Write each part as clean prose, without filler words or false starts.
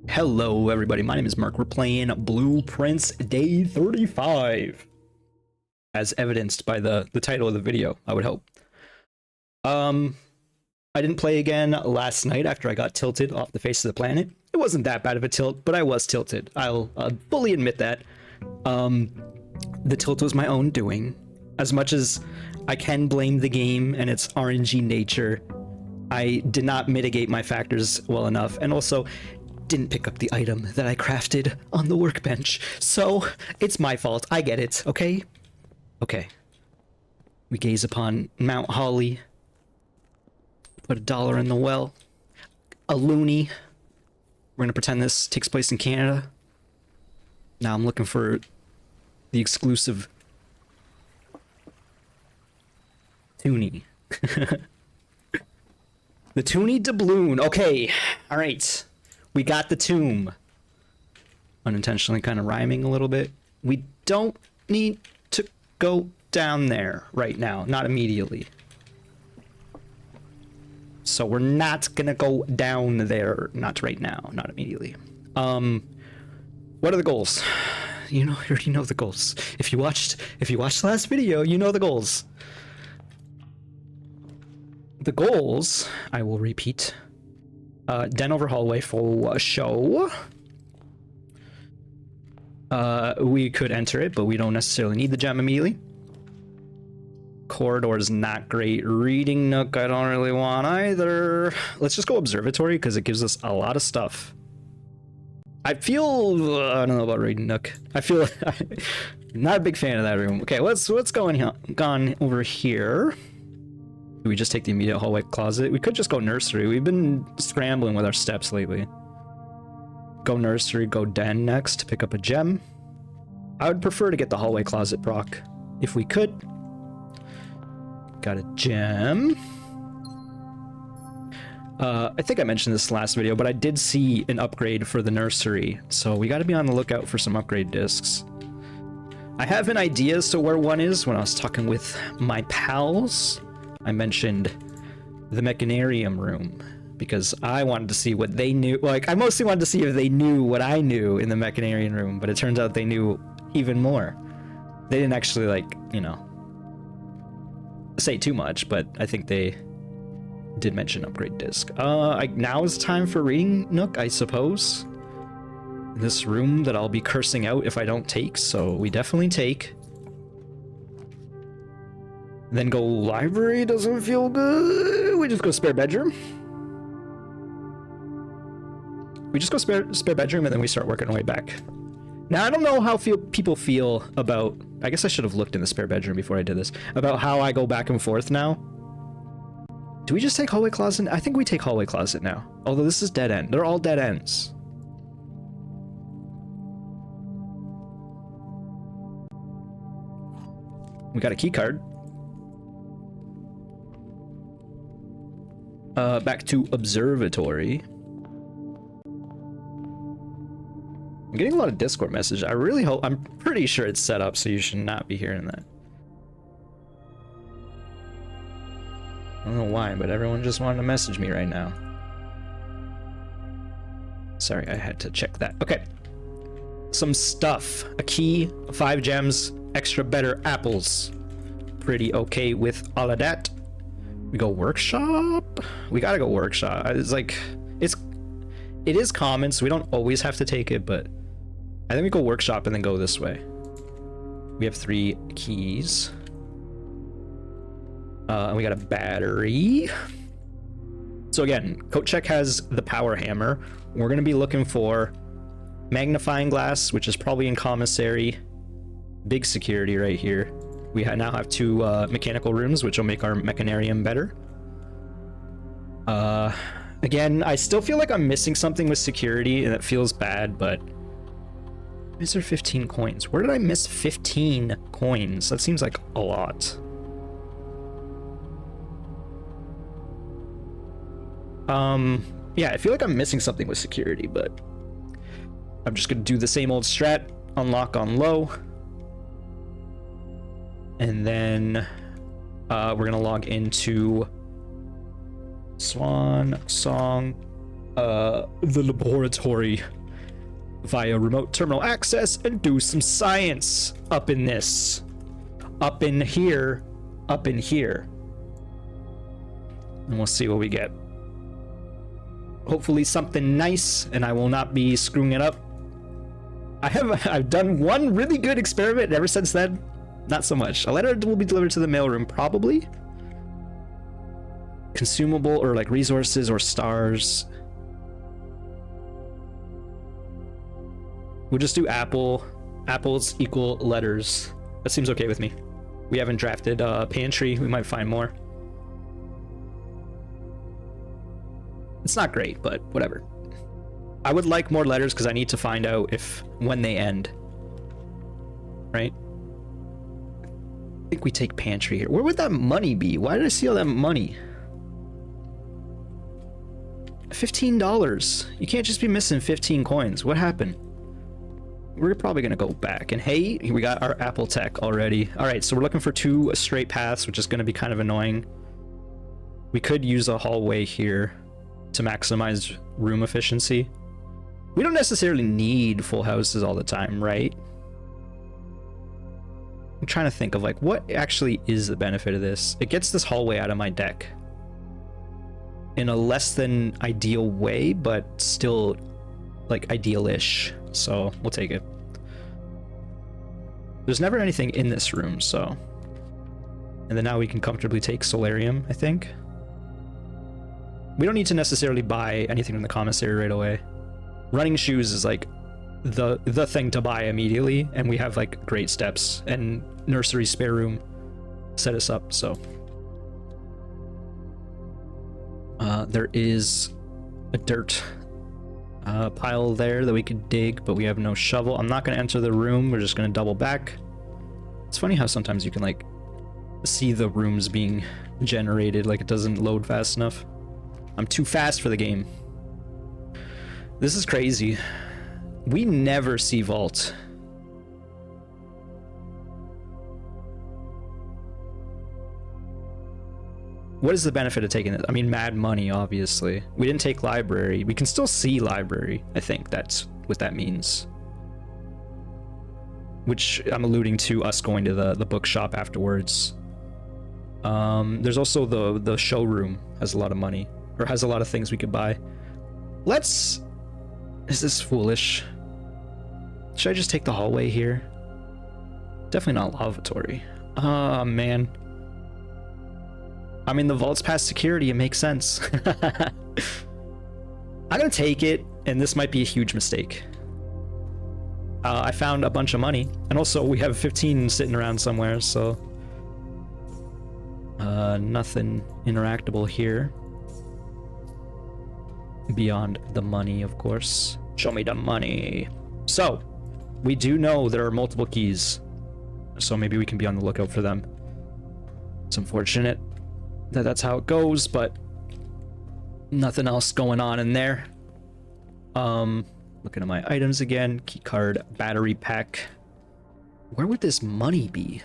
Hello everybody, my name is Mark. We're playing Blueprints Day 35. As evidenced by the title of the video, I would hope. I didn't play again last night after I got tilted off the face of the planet. It wasn't that bad of a tilt, but I was tilted. I'll fully admit that. The tilt was my own doing. As much as I can blame the game and its RNG nature, I did not mitigate my factors well enough, and also didn't pick up the item that I crafted on the workbench. So it's my fault. I get it, okay? Okay. We gaze upon Mount Holly. Put $1 in the well. A loony. We're gonna pretend this takes place in Canada. Now I'm looking for the exclusive toonie. The toonie doubloon. Okay. All right. We got the tomb. Unintentionally kind of rhyming a little bit. We don't need to go down there right now. Not immediately. So we're not gonna go down there. Not right now. Not immediately. What are the goals? You already know the goals. If you watched the last video, you know the goals. The goals, I will repeat. Den over hallway for a show. We could enter it, but we don't necessarily need the gem immediately. Corridor is not great. Reading nook, I don't really want either. Let's just go observatory because it gives us a lot of stuff. I feel I don't know about reading nook. I feel not a big fan of that room. Okay, what's gone over here? Do we just take the immediate hallway closet? We could just go nursery. We've been scrambling with our steps lately. Go nursery, go den next to pick up a gem. I would prefer to get the hallway closet proc if we could. Got a gem. I think I mentioned this last video, but I did see an upgrade for the nursery, so we got to be on the lookout for some upgrade discs. I have an idea as to where one is. When I was talking with my pals, I mentioned the mechanarium room because I wanted to see what they knew. Like, I mostly wanted to see if they knew what I knew in the mechanarium room, but it turns out they knew even more. They didn't actually, like, you know, say too much, but I think they did mention upgrade disc. Now is time for reading nook, I suppose. This room that I'll be cursing out if I don't take, so we definitely take. Then go library, doesn't feel good. We just go spare bedroom. We just go spare bedroom and then we start working our way back. Now, I don't know how people feel about, I guess I should have looked in the spare bedroom before I did this, about how I go back and forth now. Do we just take hallway closet? I think we take hallway closet now. Although this is dead end. They're all dead ends. We got a key card. Back to observatory. I'm getting a lot of Discord messages. I really hope, I'm pretty sure it's set up, so you should not be hearing that. I don't know why, but everyone just wanted to message me right now. Sorry, I had to check that. Okay. Some stuff. A key, 5 gems, extra better apples. Pretty okay with all of that. We go workshop? We gotta go workshop. It's like, it is common, so we don't always have to take it, but I think we go workshop and then go this way. We have 3 keys. And we got a battery. So again, coat check has the power hammer. We're gonna be looking for magnifying glass, which is probably in commissary. Big security right here. We now have 2 mechanical rooms, which will make our mechanarium better. Again, I still feel like I'm missing something with security, and it feels bad, but... Is there 15 coins? Where did I miss 15 coins? That seems like a lot. Yeah, I feel like I'm missing something with security, but... I'm just gonna do the same old strat. Unlock on low. And then we're gonna log into Swan Song the laboratory via remote terminal access and do some science up in this. Up in here. Up in here. And we'll see what we get. Hopefully something nice, and I will not be screwing it up. I've done one really good experiment, and ever since then, not so much. A letter will be delivered to the mailroom, probably. Consumable or like resources or stars. We'll just do apple. Apples equal letters. That seems okay with me. We haven't drafted pantry. We might find more. It's not great, but whatever. I would like more letters because I need to find out when they end. Right? I think we take pantry here. Where would that money be? Why did I see all that money? $15. You can't just be missing 15 coins. What happened? We're probably gonna go back. And hey, we got our Apple Tech already. All right, so we're looking for 2 straight paths, which is gonna be kind of annoying. We could use a hallway here to maximize room efficiency. We don't necessarily need full houses all the time, right? I'm trying to think of like what actually is the benefit of this. It gets this hallway out of my deck in a less than ideal way, but still like ideal-ish. So we'll take it. There's never anything in this room, so. And then now we can comfortably take Solarium, I think. We don't need to necessarily buy anything from the commissary right away. Running shoes is like the thing to buy immediately, and we have like great steps and nursery spare room set us up, so. There is a dirt pile there that we could dig, but we have no shovel. I'm not going to enter the room. We're just going to double back. It's funny how sometimes you can like see the rooms being generated, like it doesn't load fast enough. I'm too fast for the game. This is crazy. We never see vault. What is the benefit of taking it? I mean, mad money, obviously. We didn't take library. We can still see library. I think that's what that means. Which I'm alluding to us going to the bookshop afterwards. There's also the showroom has a lot of money, or has a lot of things we could buy. Is this foolish? Should I just take the hallway here? Definitely not lavatory. Oh, man. I mean, the vault's past security, it makes sense. I'm gonna take it, and this might be a huge mistake. I found a bunch of money, and also we have 15 sitting around somewhere, so... nothing interactable here. Beyond the money, of course. Show me the money. So, we do know there are multiple keys, so maybe we can be on the lookout for them. It's unfortunate that's how it goes, but nothing else going on in there. Looking at my items again. Keycard, battery pack. Where would this money be?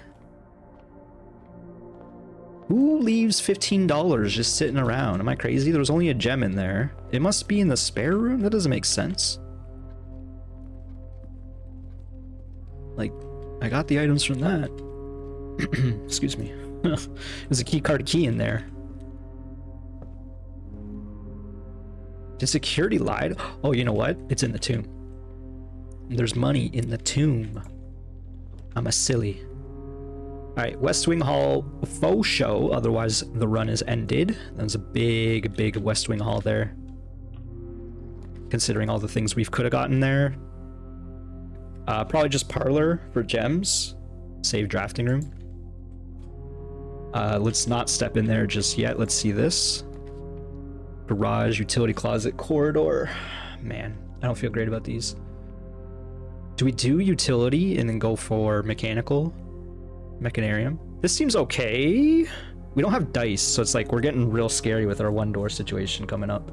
Who leaves $15 just sitting around? Am I crazy? There was only a gem in there. It must be in the spare room? That doesn't make sense. Like, I got the items from that. Excuse me. There's a keycard key in there. Did security lied? Oh, you know what? It's in the tomb. There's money in the tomb. I'm a silly. Alright, West Wing Hall faux show, otherwise the run is ended. There's a big West Wing Hall there. Considering all the things we could have gotten there. Probably just parlor for gems. Save drafting room. Let's not step in there just yet. Let's see this. Garage, utility closet, corridor. Man, I don't feel great about these. Do we do utility and then go for mechanical? Mechanarium? This seems okay. We don't have dice, so it's like we're getting real scary with our one door situation coming up.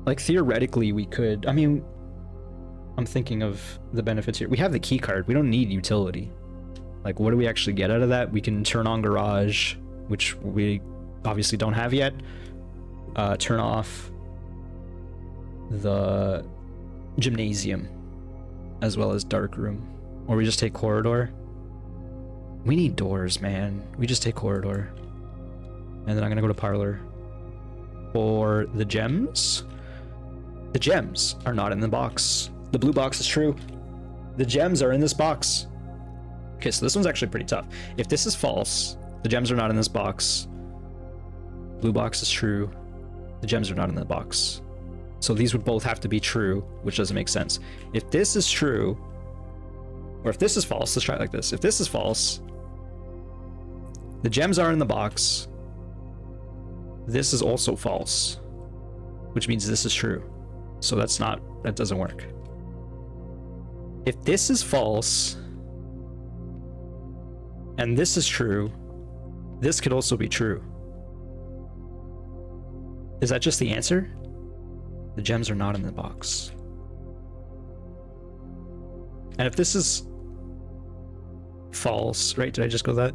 Like theoretically we could, I mean, I'm thinking of the benefits here. We have the key card. We don't need utility. Like, what do we actually get out of that? We can turn on garage. which we obviously don't have yet. Turn off the gymnasium as well as dark room, or we just take corridor. We need doors, man. We just take corridor, and then I'm gonna go to parlor. For the gems, the gems are not in the box. The blue box is true. The gems are in this box. Okay, so this one's actually pretty tough. If this is false, the gems are not in this box. Blue box is true. The gems are not in the box. So these would both have to be true, which doesn't make sense. If this is true, or if this is false, let's try it like this. If this is false, the gems are in the box. This is also false, which means this is true. So that doesn't work. If this is false, and this is true, this could also be true. Is that just the answer? The gems are not in the box. And if this is false, right? Did I just go that?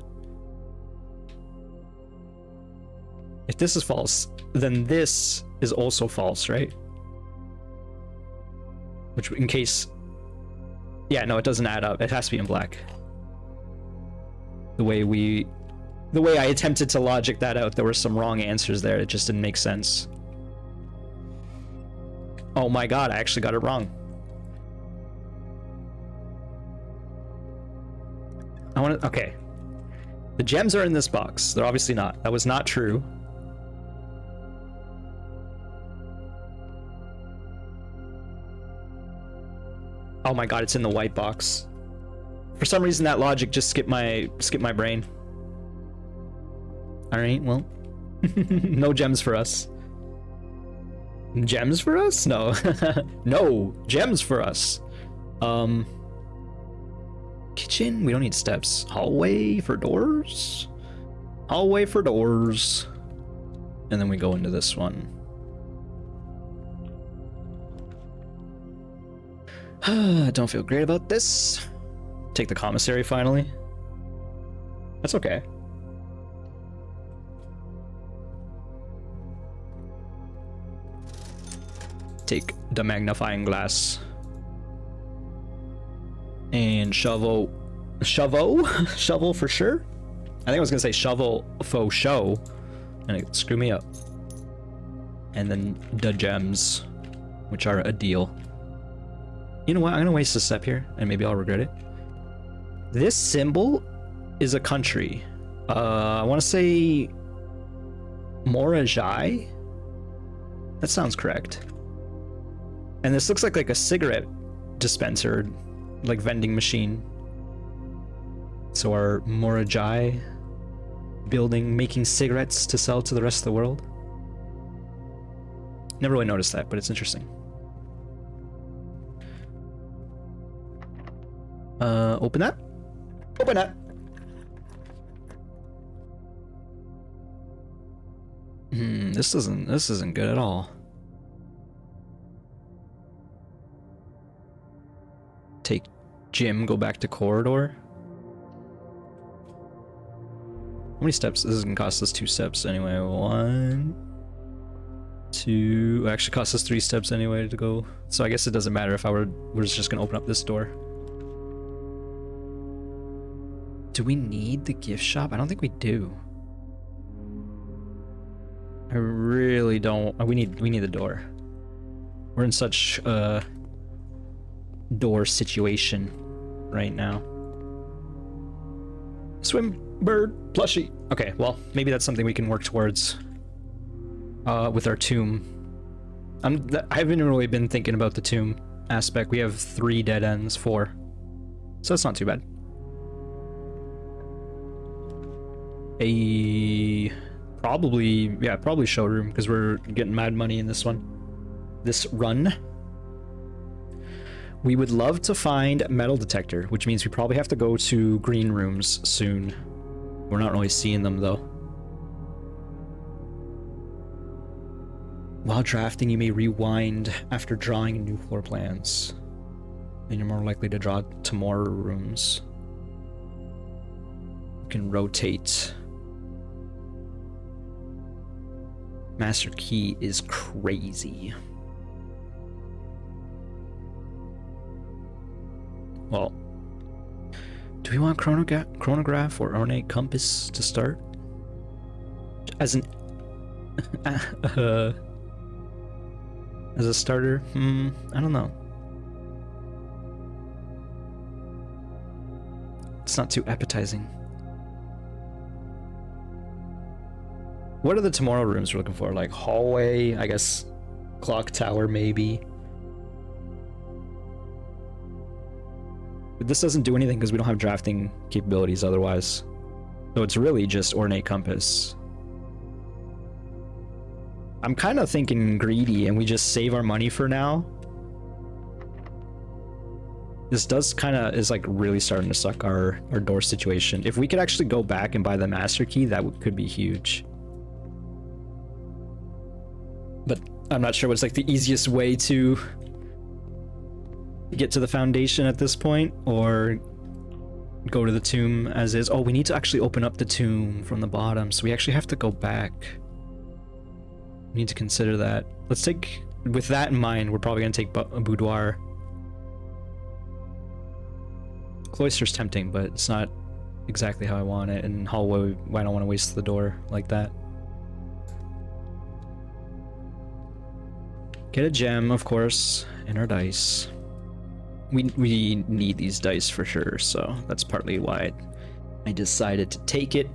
If this is false, then this is also false, right? Which, in case... Yeah, no, it doesn't add up. It has to be in black. The way I attempted to logic that out, there were some wrong answers there. It just didn't make sense. Oh my god, I actually got it wrong. Okay. The gems are in this box. They're obviously not. That was not true. Oh my god, it's in the white box. For some reason that logic just skipped my brain. Alright, well. No gems for us. Gems for us? No. No, gems for us. Kitchen? We don't need steps. Hallway for doors? Hallway for doors. And then we go into this one. Don't feel great about this. Take the commissary finally. That's okay. Take the magnifying glass. And shovel. Shovel for sure? I think I was gonna say shovel faux show. And it screwed me up. And then the gems, which are a deal. You know what? I'm gonna waste a step here, and maybe I'll regret it. This symbol is a country. I want to say Morajai. That sounds correct. And this looks like a cigarette dispenser, like vending machine. So our Morajai building, making cigarettes to sell to the rest of the world. Never really noticed that, but it's interesting. Open that. Open that. This isn't good at all. Take gym, go back to corridor. How many steps? This is gonna cost us 2 steps anyway. 1, 2. It actually costs us 3 steps anyway to go. So I guess it doesn't matter if we're just gonna open up this door. Do we need the gift shop? I don't think we do. I really don't. We need the door. We're in such a door situation right now. Swim bird plushie. Okay, well, maybe that's something we can work towards with our tomb. I haven't really been thinking about the tomb aspect. We have 3 dead ends, 4. So that's not too bad. Probably showroom, because we're getting mad money in this one. This run. We would love to find metal detector, which means we probably have to go to green rooms soon. We're not really seeing them though. While drafting, you may rewind after drawing new floor plans, and you're more likely to draw to more rooms. You can rotate Master key is crazy. Well, do we want chronograph or ornate compass to start? As an as a starter? I don't know. It's not too appetizing. What are the tomorrow rooms we're looking for? Like hallway, I guess clock tower maybe. But this doesn't do anything because we don't have drafting capabilities otherwise. So it's really just ornate compass. I'm kind of thinking greedy and we just save our money for now. This does kind of is like really starting to suck our door situation. If we could actually go back and buy the master key, that could be huge. But I'm not sure what's like the easiest way to get to the foundation at this point, or go to the tomb as is. Oh, we need to actually open up the tomb from the bottom, so we actually have to go back. We need to consider that. Let's take, with that in mind, we're probably gonna take a boudoir. Cloister's tempting, but it's not exactly how I want it, and hallway, I don't want to waste the door like that. Get a gem, of course, and our dice. We need these dice for sure, so that's partly why I decided to take it.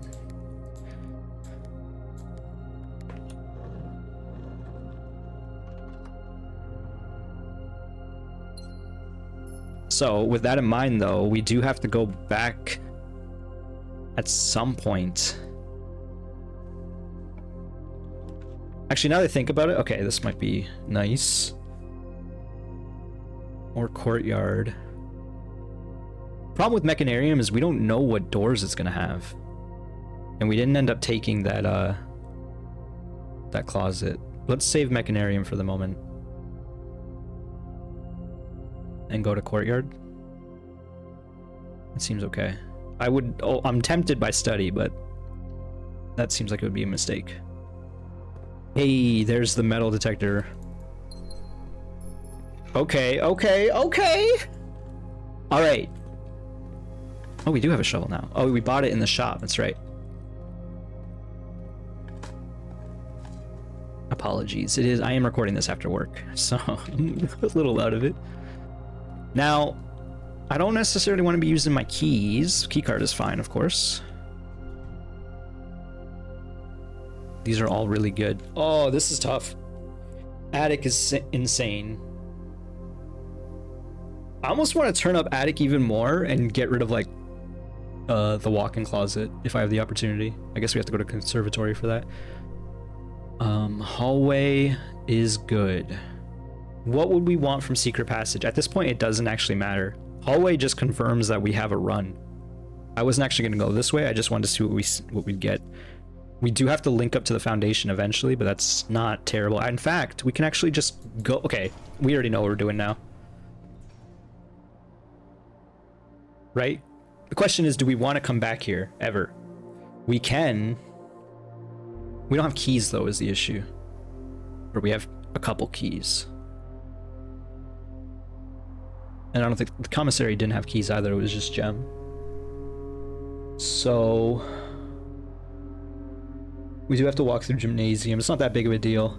So with that in mind though, we do have to go back at some point. Actually, now that I think about it, okay, this might be nice. Or courtyard. Problem with Mechanarium is we don't know what doors it's gonna have. And we didn't end up taking that that closet. Let's save Mechanarium for the moment. And go to courtyard. It seems okay. I'm tempted by study, but that seems like it would be a mistake. Hey, there's the metal detector. Okay. Alright. Oh, we do have a shovel now. Oh, we bought it in the shop, that's right. Apologies. I am recording this after work, so I'm a little out of it. Now, I don't necessarily want to be using my keys. Keycard is fine, of course. These are all really good. Oh, this is tough. Attic is insane. I almost want to turn up attic even more and get rid of like the walk-in closet if I have the opportunity. I guess we have to go to conservatory for that. Hallway is good. What would we want from secret passage? At this point, it doesn't actually matter. Hallway just confirms that we have a run. I wasn't actually going to go this way. I just wanted to see what we'd get. We do have to link up to the foundation eventually, but that's not terrible. In fact, we can actually just go. Okay, we already know what we're doing now. Right? The question is, do we want to come back here ever? We can. We don't have keys though, is the issue. Or we have a couple keys. And I don't think the commissary didn't have keys either, it was just gem. So we do have to walk through gymnasium. It's not that big of a deal.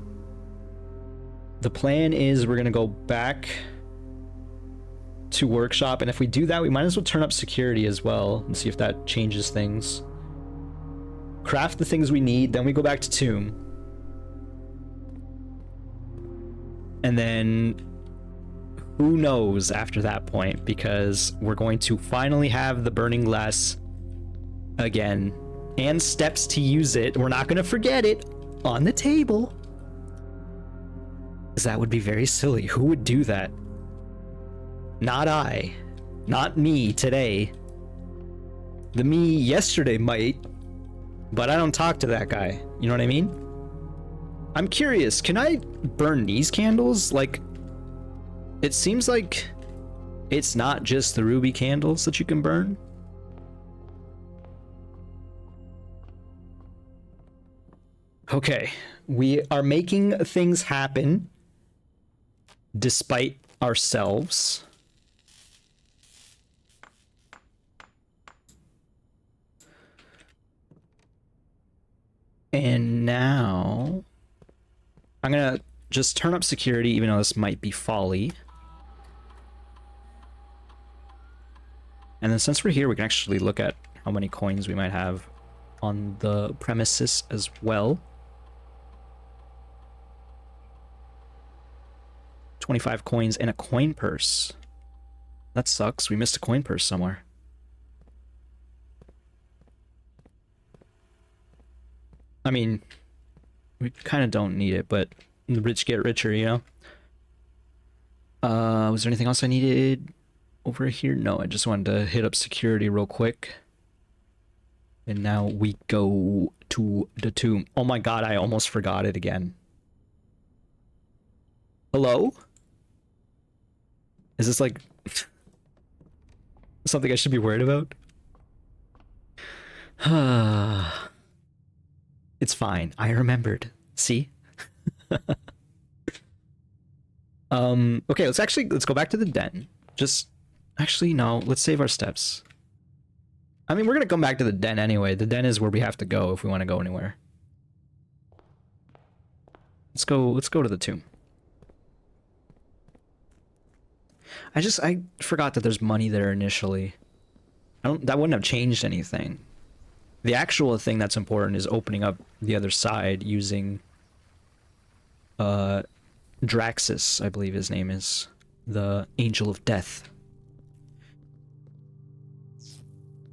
The plan is we're gonna go back to workshop, and if we do that, we might as well turn up security as well and see if that changes things. Craft the things we need, then we go back to tomb. And then who knows after that point, because we're going to finally have the burning glass again and steps to use it. We're not going to forget it on the table, because that would be very silly. Who would do that? Not I. Not me today. The me yesterday might, but I don't talk to that guy. You know what I mean? I'm curious, can I burn these candles? Like, it seems like it's not just the ruby candles that you can burn. Okay, we are making things happen despite ourselves. And now I'm gonna just turn up security, even though this might be folly. And then since we're here, we can actually look at how many coins we might have on the premises as well. 25 coins and a coin purse. That sucks. We missed a coin purse somewhere. I mean, we kind of don't need it, but the rich get richer, you know? Was there anything else I needed over here? No, I just wanted to hit up security real quick. And now we go to the tomb. Oh my god, I almost forgot it again. Hello? Is this like something I should be worried about? It's fine. I remembered. See? Okay, let's go back to the den. Actually, no, let's save our steps. I mean, we're gonna come back to the den anyway. The den is where we have to go if we want to go anywhere. Let's go to the tomb. I forgot that there's money there initially. That wouldn't have changed anything. The actual thing that's important is opening up the other side using Draxus, I believe his name is, the Angel of Death.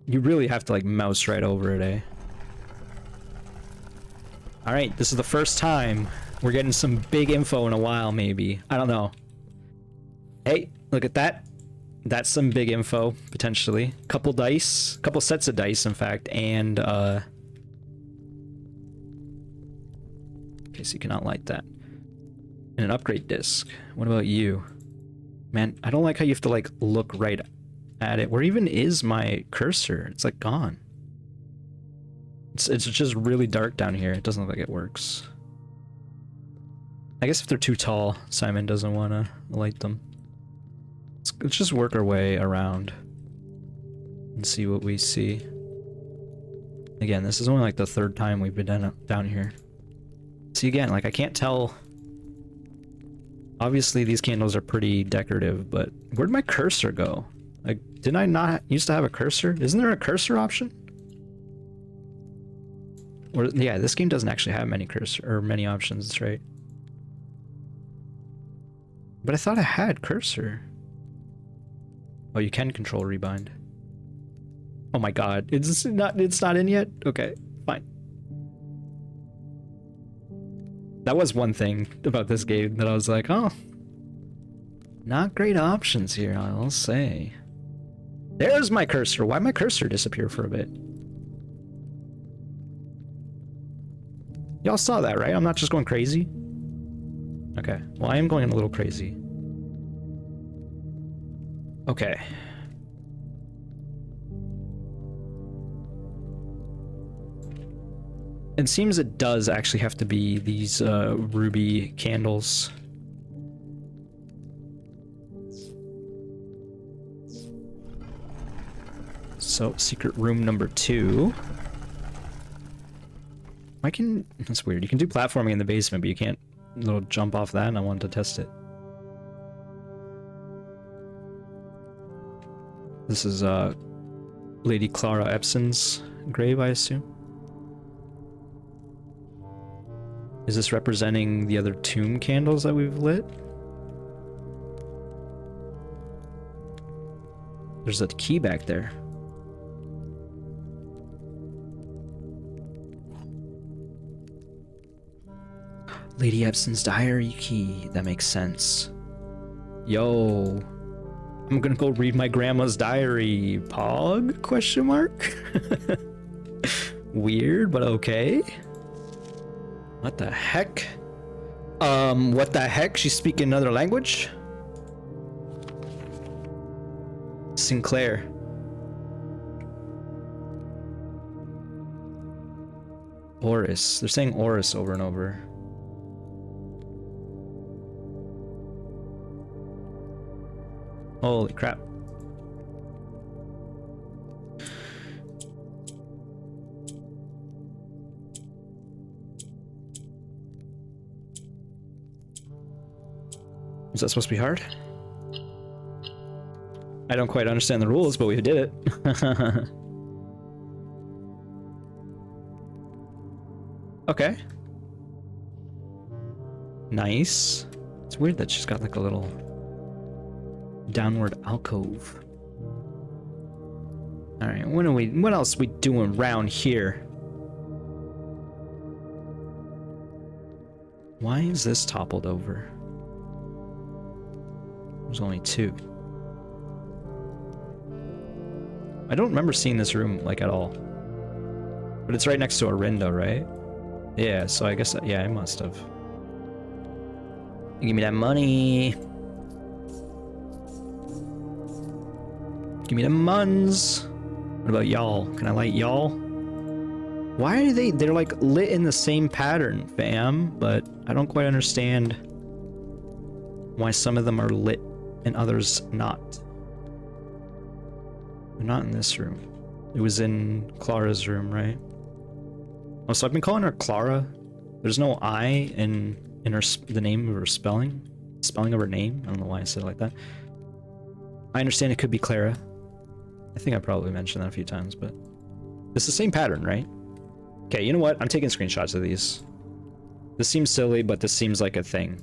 You really have to like mouse right over it, eh? Alright, this is the first time we're getting some big info in a while, maybe. I don't know. Hey, look at that. That's some big info, potentially. Couple sets of dice, in fact, and okay, so you cannot light that. And an upgrade disc. What about you? Man, I don't like how you have to like look right at it. Where even is my cursor? It's like gone. It's just really dark down here. It doesn't look like it works. I guess if they're too tall, Simon doesn't want to light them. Let's just work our way around and see what we see. Again, this is only like the third time we've been down here. See, again, like I can't tell. Obviously these candles are pretty decorative, but where'd my cursor go? Like, didn't I not used to have a cursor? Isn't there a cursor option? Or, yeah, this game doesn't actually have many many options, that's right. But I thought I had cursor. Oh, you can control rebind. Oh my god, it's not in yet? Okay, fine. That was one thing about this game that I was like, oh, not great options here, I'll say. There's my cursor. Why'd my cursor disappear for a bit? Y'all saw that, right? I'm not just going crazy? Okay, well, I am going a little crazy. Okay. It seems it does actually have to be these ruby candles. So, secret room number 2. That's weird. You can do platforming in the basement, but you can't little jump off that, and I wanted to test it. This is Lady Clara Epson's grave, I assume. Is this representing the other tomb candles that we've lit? There's a key back there. Lady Epson's diary key. That makes sense. Yo. I'm gonna go read my grandma's diary. Pog? Question mark? Weird, but okay. What the heck? What the heck? She's speaking another language? Sinclair. Oris. They're saying Oris over and over. Holy crap. Was that supposed to be hard? I don't quite understand the rules, but we did it. Okay. Nice. It's weird that she's got like a little downward alcove. All right, what else are we doing around here? Why is this toppled over? There's only two. I don't remember seeing this room like at all. But it's right next to a window, right? Yeah, so I guess, yeah, I must have. Give me that money. Give me the muns. What about y'all? Can I light y'all? Why are they're like lit in the same pattern, fam? But I don't quite understand why some of them are lit and others not. They're not in this room. It was in Clara's room, right? Oh, so I've been calling her Clara. There's no I in her the name of her spelling of her name. I don't know why I said it like that. I understand it could be Clara. I think I probably mentioned that a few times, but it's the same pattern, right? Okay, you know what? I'm taking screenshots of these. This seems silly, but this seems like a thing.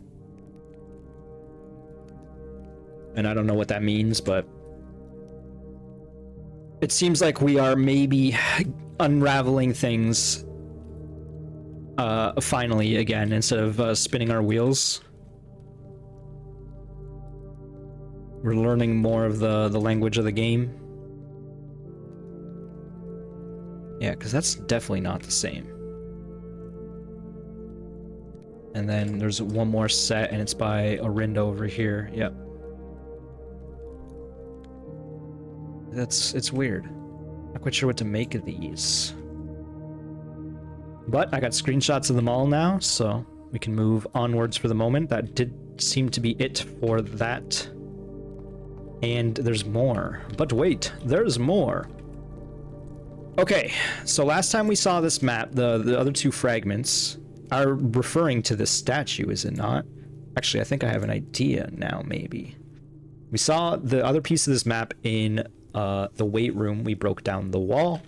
And I don't know what that means, but it seems like we are maybe unraveling things finally again, instead of spinning our wheels. We're learning more of the language of the game. Yeah, because that's definitely not the same. And then there's one more set, and it's by Orinda over here. Yep. It's weird. Not quite sure what to make of these. But I got screenshots of them all now, so we can move onwards for the moment. That did seem to be it for that. And there's more. But wait, there's more. Okay, so last time we saw this map, the other two fragments are referring to this statue, is it not? Actually, I think I have an idea now, maybe. We saw the other piece of this map in the weight room. We broke down the wall.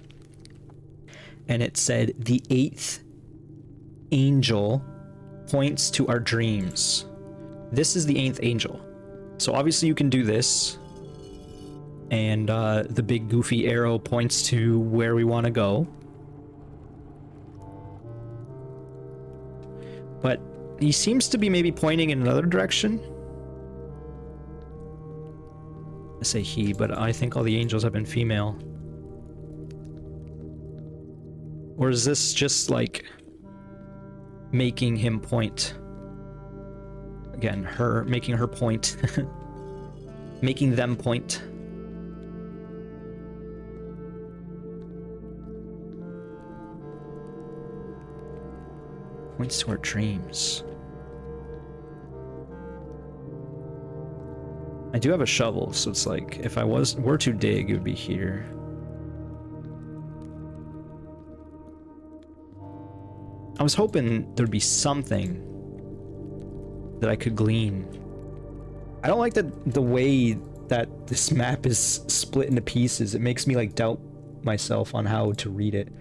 And it said, the 8th angel points to our dreams. This is the 8th angel. So obviously you can do this. And the big goofy arrow points to where we want to go. But he seems to be maybe pointing in another direction. I say he, but I think all the angels have been female. Or is this just like making him point? Again, making her point. Making them point. Points to our dreams. I do have a shovel, so it's like if I were to dig, it would be here. I was hoping there'd be something that I could glean. I don't like the way that this map is split into pieces. It makes me like doubt myself on how to read it.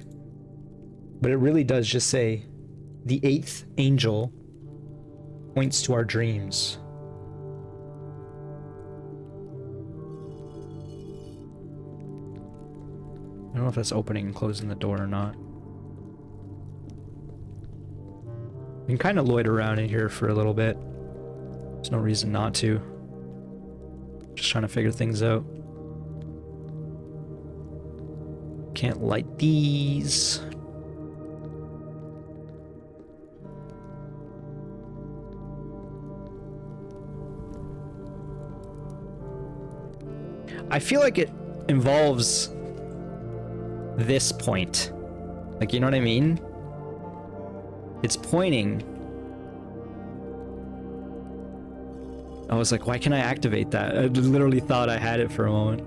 But it really does just say, the 8th angel points to our dreams. I don't know if that's opening and closing the door or not. We can kind of loiter around in here for a little bit. There's no reason not to. Just trying to figure things out. Can't light these. I feel like it involves this point. Like, you know what I mean? It's pointing. I was like, why can't I activate that? I literally thought I had it for a moment.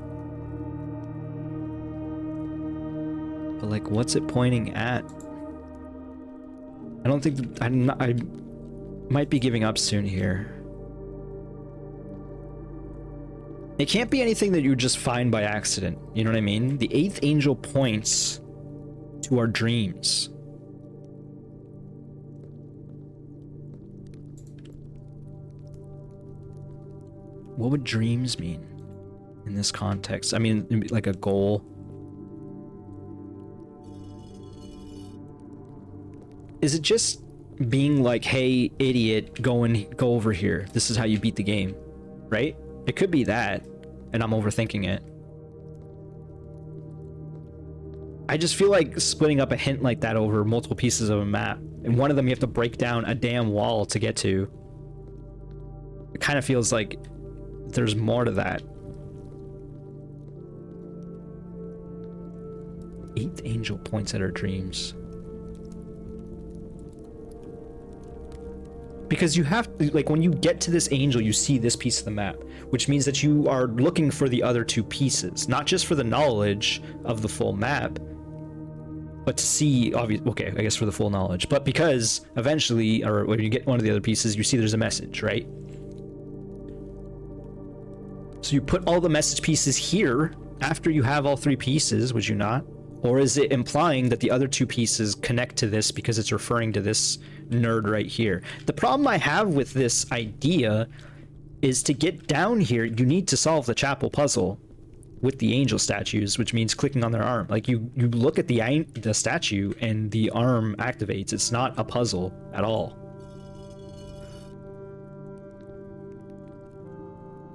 But like, what's it pointing at? I don't think that, I might be giving up soon here. It can't be anything that you just find by accident. You know what I mean? The 8th angel points to our dreams. What would dreams mean in this context? I mean, like a goal. Is it just being like, hey, idiot, go over here. This is how you beat the game, right? It could be that, and I'm overthinking it. I just feel like splitting up a hint like that over multiple pieces of a map, and one of them you have to break down a damn wall to get to. It kind of feels like there's more to that. 8th angel points at our dreams. Because you have to, like, when you get to this angel, you see this piece of the map, which means that you are looking for the other 2 pieces, not just for the knowledge of the full map, but to see, okay, I guess for the full knowledge, but because eventually, or when you get one of the other pieces, you see there's a message, right? So you put all the message pieces here after you have all 3 pieces, would you not? Or is it implying that the other 2 pieces connect to this because it's referring to this nerd right here? The problem I have with this idea is to get down here, you need to solve the chapel puzzle with the angel statues, which means clicking on their arm. Like you look at the statue and the arm activates. It's not a puzzle at all.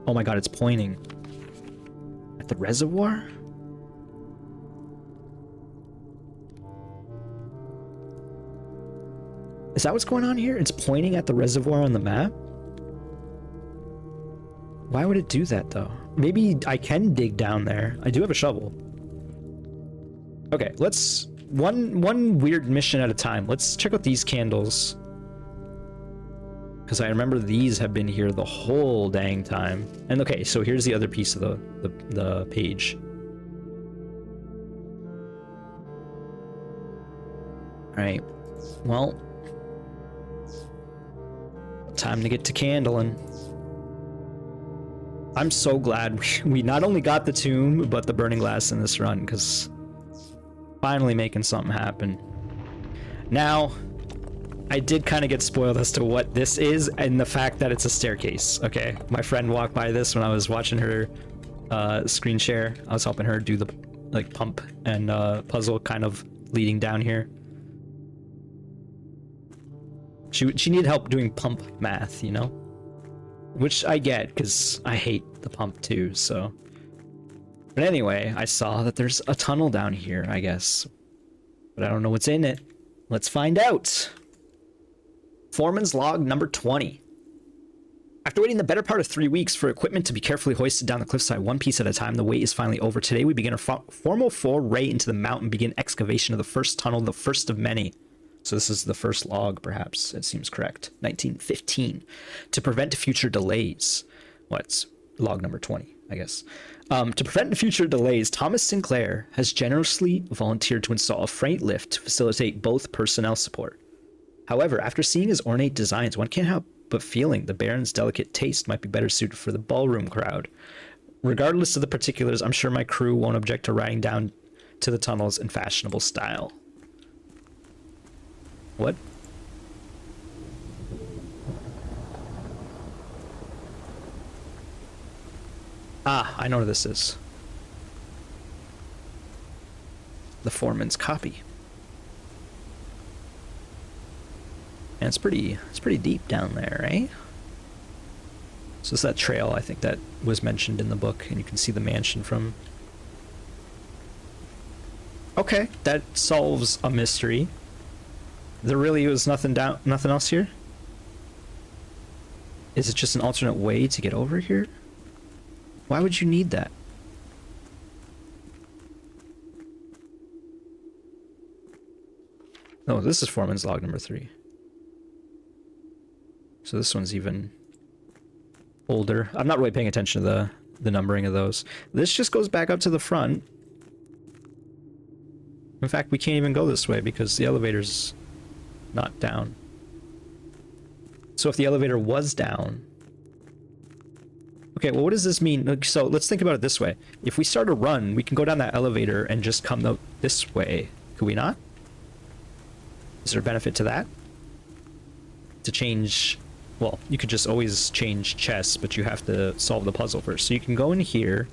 Oh my god, it's pointing at the reservoir? Is that what's going on here? It's pointing at the reservoir on the map? Why would it do that though? Maybe I can dig down there. I do have a shovel. Okay, let's one weird mission at a time. Let's check out these candles. Because I remember these have been here the whole dang time. And okay, so here's the other piece of the page. Alright. Well, time to get to candling. I'm so glad we not only got the tomb, but the burning glass in this run, because finally making something happen. Now, I did kind of get spoiled as to what this is, and the fact that it's a staircase, okay? My friend walked by this when I was watching her screen share. I was helping her do the like pump and puzzle kind of leading down here. She needed help doing pump math, you know? Which I get, because I hate the pump too, so... But anyway, I saw that there's a tunnel down here, I guess. But I don't know what's in it. Let's find out! Foreman's log number 20. After waiting the better part of 3 weeks for equipment to be carefully hoisted down the cliffside one piece at a time, the wait is finally over. Today we begin a formal foray into the mountain, begin excavation of the first tunnel, the first of many. So this is the first log, perhaps. It seems correct. 1915. To prevent future delays. What's log number 20, I guess. To prevent future delays, Thomas Sinclair has generously volunteered to install a freight lift to facilitate both personnel support. However, after seeing his ornate designs, one can't help but feeling the Baron's delicate taste might be better suited for the ballroom crowd. Regardless of the particulars, I'm sure my crew won't object to riding down to the tunnels in fashionable style. What? Ah, I know where this is. The foreman's copy. And it's pretty deep down there, right? So it's that trail, I think, that was mentioned in the book, and you can see the mansion from... Okay, that solves a mystery. There really was nothing else here? Is it just an alternate way to get over here? Why would you need that? Oh, this is Foreman's log number 3. So this one's even older. I'm not really paying attention to the numbering of those. This just goes back up to the front. In fact, we can't even go this way because the elevator's not down. So if the elevator was down... Okay, well, what does this mean? So let's think about it this way. If we start a run, we can go down that elevator and just come this way. Could we not? Is there a benefit to that? To change... Well, you could just always change chests, but you have to solve the puzzle first. So you can go in here.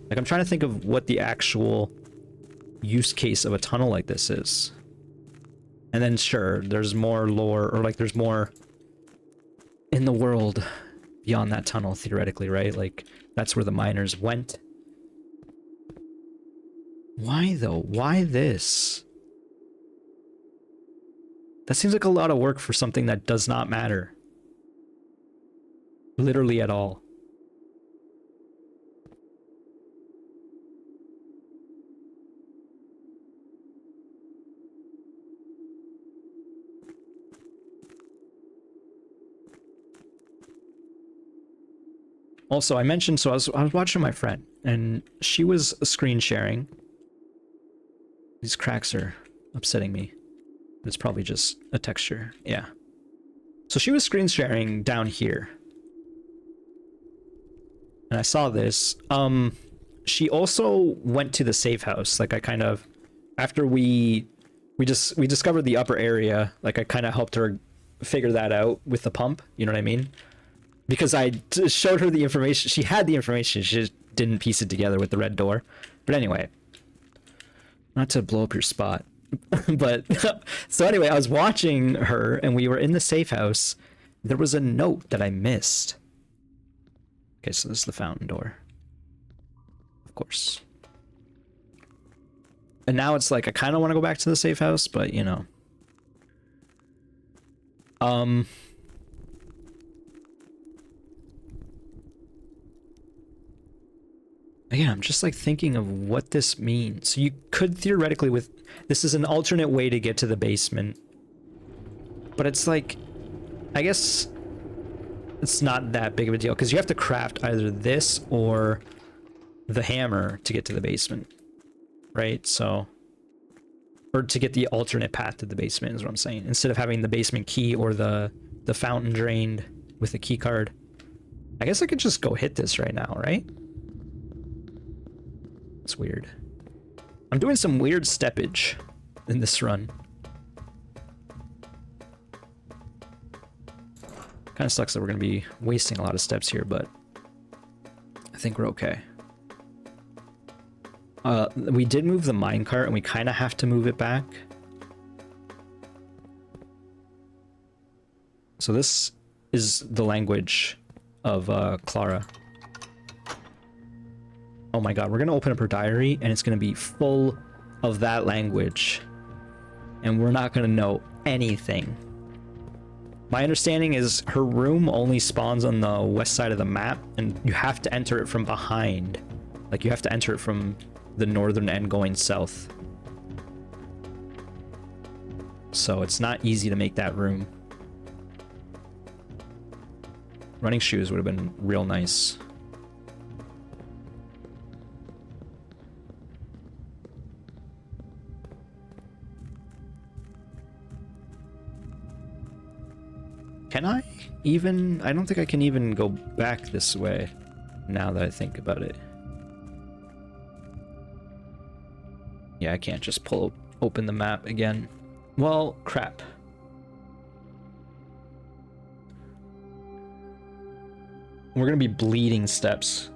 Like, I'm trying to think of what the actual use case of a tunnel like this is. And then, sure, there's more lore, or like there's more in the world beyond that tunnel, theoretically, right? Like, that's where the miners went. Why, though? Why this? That seems like a lot of work for something that does not matter. Literally at all. Also, I mentioned, so I was watching my friend, and she was screen sharing. These cracks are upsetting me. It's probably just a texture. Yeah. So she was screen sharing down here. And I saw this. She also went to the safe house. Like, I kind of, after we discovered the upper area, like, I kind of helped her figure that out with the pump. You know what I mean? Because I showed her the information. She had the information. She just didn't piece it together with the red door. But anyway, not to blow up your spot. But so anyway, I was watching her and we were in the safe house. There was a note that I missed. Okay, so this is the fountain door. Of course. And now it's like I kind of want to go back to the safe house, but you know. Again, I'm just like thinking of what this means. So you could theoretically this is an alternate way to get to the basement. But it's like, I guess it's not that big of a deal because you have to craft either this or the hammer to get to the basement. Right? So, or to get the alternate path to the basement is what I'm saying. Instead of having the basement key or the fountain drained with a key card. I guess I could just go hit this right now, right? It's weird. I'm doing some weird steppage in this run. Kind of sucks that we're going to be wasting a lot of steps here, but I think we're okay. We did move the minecart, and we kind of have to move it back. So this is the language of Clara. Oh my god, we're gonna open up her diary and it's gonna be full of that language. And we're not gonna know anything. My understanding is her room only spawns on the west side of the map and you have to enter it from behind. Like you have to enter it from the northern end going south. So it's not easy to make that room. Running shoes would have been real nice. Can I even? I don't think I can even go back this way now that I think about it. Yeah, I can't just open the map again. Well, crap. We're gonna be bleeding steps.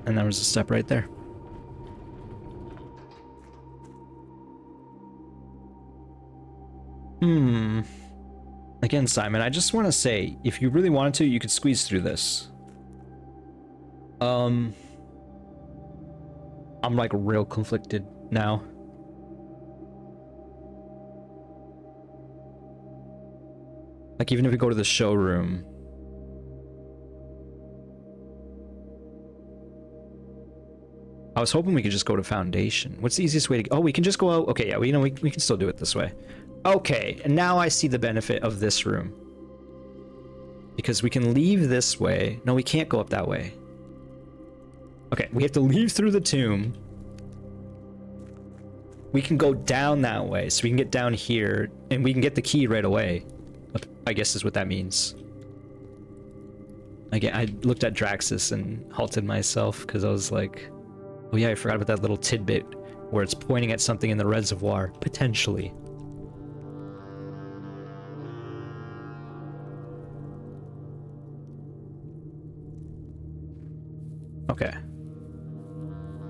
And there was a step right there. Again, Simon, I just want to say, if you really wanted to, you could squeeze through this. I'm like real conflicted now. Like even if we go to the showroom. I was hoping we could just go to foundation. What's the easiest way to... Oh, we can just go out. Okay, yeah, we can still do it this way. Okay, and now I see the benefit of this room. Because we can leave this way. No, we can't go up that way. Okay, we have to leave through the tomb. We can go down that way, so we can get down here, and we can get the key right away. I guess is what that means. Again, I looked at Draxus and halted myself, because I was like, oh yeah, I forgot about that little tidbit where it's pointing at something in the reservoir, potentially. Okay.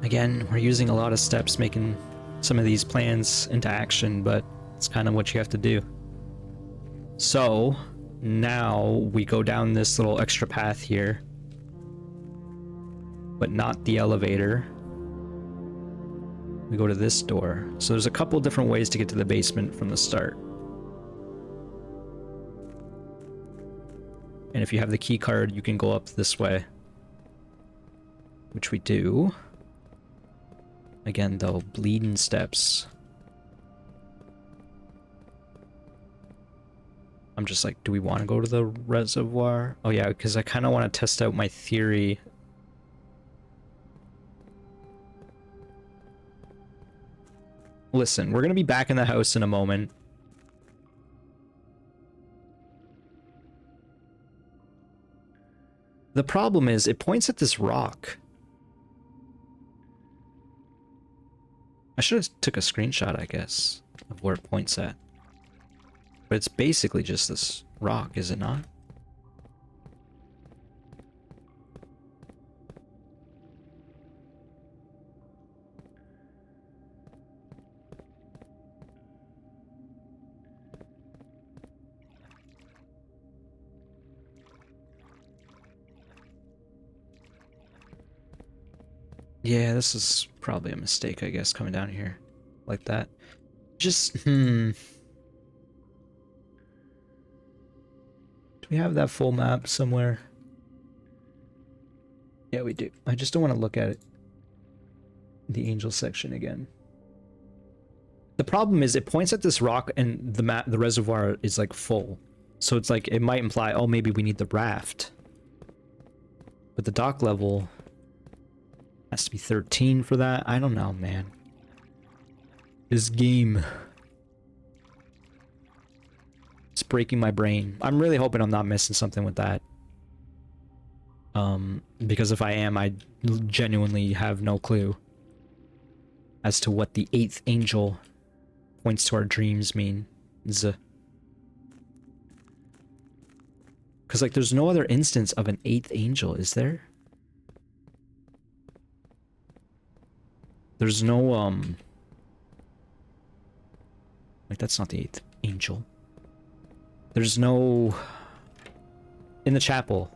Again, we're using a lot of steps making some of these plans into action, but it's kind of what you have to do. So now we go down this little extra path here, but not the elevator. We go to this door. So there's a couple different ways to get to the basement from the start. And if you have the key card, you can go up this way, which we do. Again, though, bleeding steps. I'm just like, do we want to go to the reservoir? Oh yeah, because I kind of want to test out my theory. Listen, we're going to be back in the house in a moment. The problem is, it points at this rock. I should have took a screenshot, I guess, of where it points at. But it's basically just this rock, is it not? Yeah, this is probably a mistake, I guess, coming down here like that. Just, Do we have that full map somewhere? Yeah, we do. I just don't want to look at it. The angel section again. The problem is it points at this rock and the map, the reservoir is like full. So it's like, it might imply, oh, maybe we need the raft. But the dock level has to be 13 for that. I don't know, man. This game. It's breaking my brain. I'm really hoping I'm not missing something with that. Because if I am, I genuinely have no clue as to what the 8th angel points to our dreams mean. Because like there's no other instance of an 8th angel, is there? There's no like that's not the 8th angel. There's no in the chapel.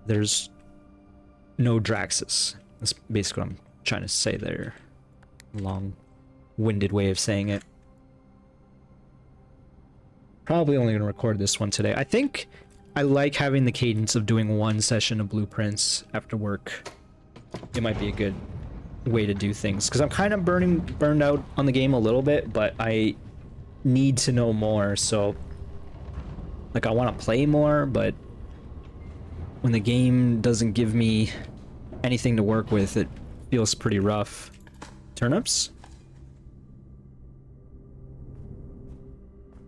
There's no Draxus. That's basically what I'm trying to say there. Long-winded way of saying it. Probably only going to record this one today. I think I like having the cadence of doing one session of blueprints after work. It might be a good way to do things, because I'm kind of burned out on the game a little bit, but I need to know more. So like I want to play more, but when the game doesn't give me anything to work with, it feels pretty rough. Turnips?